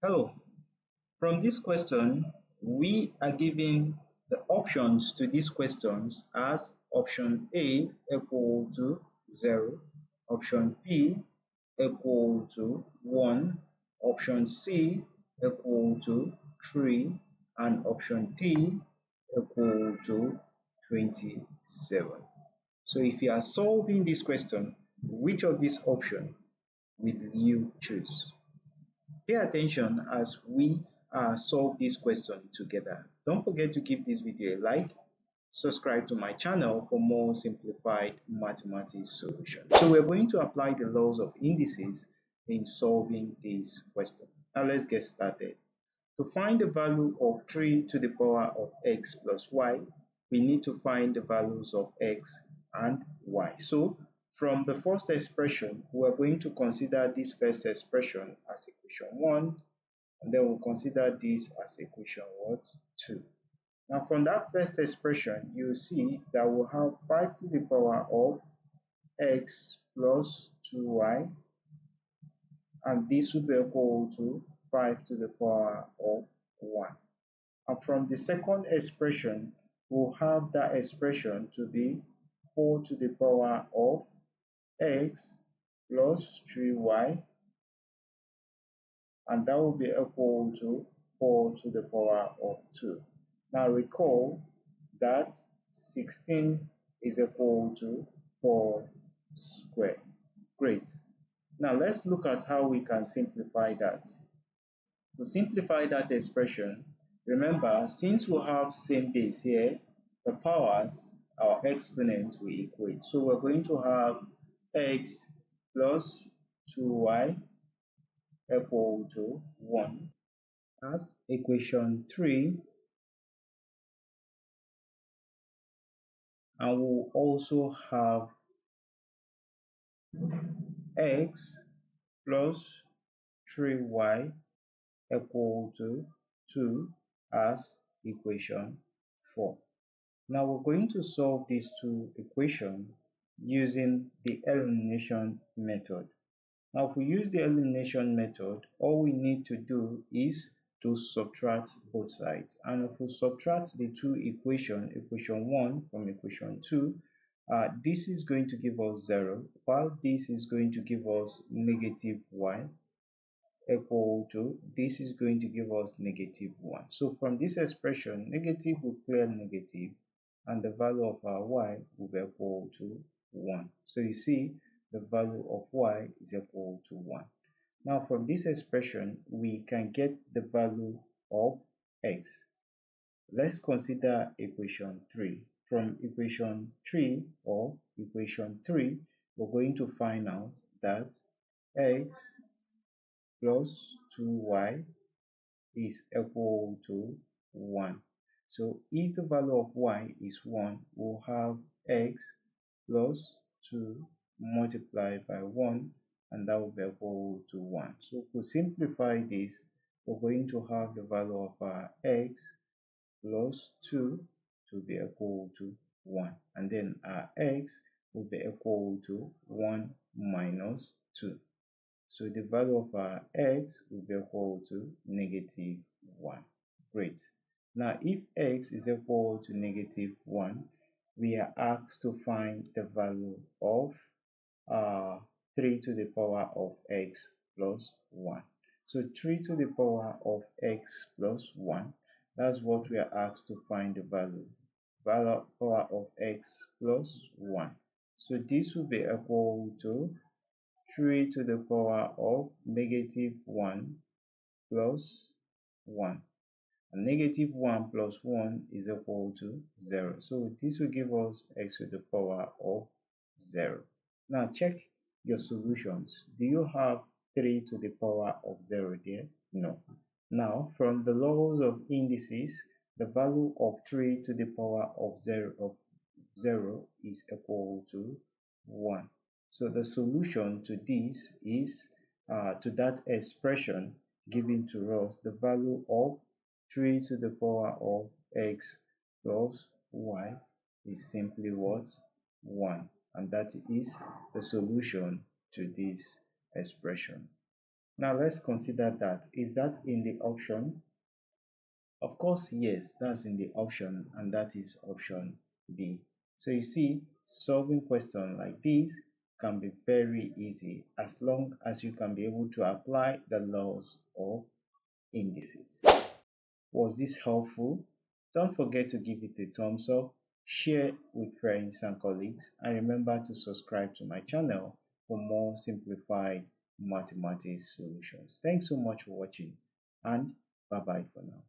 Hello. From this question, we are given the options to these questions as option A equal to 0, option B equal to 1, option C equal to 3, and option D equal to 27. So if you are solving this question, which of these options will you choose? Pay attention as we solve this question together. Don't forget to give this video a like, subscribe to my channel for more simplified mathematics solutions. So we're going to apply the laws of indices in solving this question. Now let's get started. To find the value of 3 to the power of x plus y, we need to find the values of x and y. So from the first expression, we're going to consider this first expression as equation 1, and then we'll consider this as equation 2. Now from that first expression, you see that we'll have 5 to the power of x plus 2y, and this will be equal to 5 to the power of 1. And from the second expression, we'll have that expression to be 4 to the power of x plus 3y, and that will be equal to 4 to the power of 2. Now recall that 16 is equal to 4 squared. Great. Now let's look at how we can simplify that. To simplify that expression, remember, since we have same base here, the powers, our exponents, will equate. So we're going to have x plus 2y equal to 1 as equation 3, and we'll also have x plus 3y equal to 2 as equation 4. Now we're going to solve these two equations using the elimination method. Now if we use the elimination method, all we need to do is to subtract both sides. And if we subtract the two equations, equation 1 from equation 2, this is going to give us 0, while this is going to give us negative y equal to, this is going to give us negative 1. So from this expression, negative will clear negative, and the value of our y will be equal to 1. So you see, the value of y is equal to 1. Now from this expression, we can get the value of x. Let's consider equation 3. From equation 3 or equation 3, we're going to find out that x plus 2y is equal to 1. So if the value of y is 1, we'll have x plus 2 multiplied by 1, and that will be equal to 1. So to simplify this, we're going to have the value of our x plus 2 to be equal to 1, and then our x will be equal to 1 minus 2. So the value of our x will be equal to negative 1. Great. Now if x is equal to negative 1, we are asked to find the value of 3 to the power of x plus 1. So 3 to the power of x plus 1, that's what we are asked to find the value. Power of x plus 1. So this will be equal to 3 to the power of negative 1 plus 1. And negative 1 plus 1 is equal to 0. So this will give us x to the power of 0. Now check your solutions. Do you have 3 to the power of 0 there? No. Now from the laws of indices, the value of 3 to the power of 0 is equal to 1. So the solution to this is to that expression given to us, the value of 3 to the power of x plus y is simply what? 1. And that is the solution to this expression. Now let's consider that. Is that in the option? Of course, yes, that's in the option, and that is option B. So you see, solving questions like this can be very easy as long as you can be able to apply the laws of indices. Was this helpful? Don't forget to give it a thumbs up, share with friends and colleagues, and remember to subscribe to my channel for more simplified mathematics solutions. Thanks so much for watching, and bye bye for now.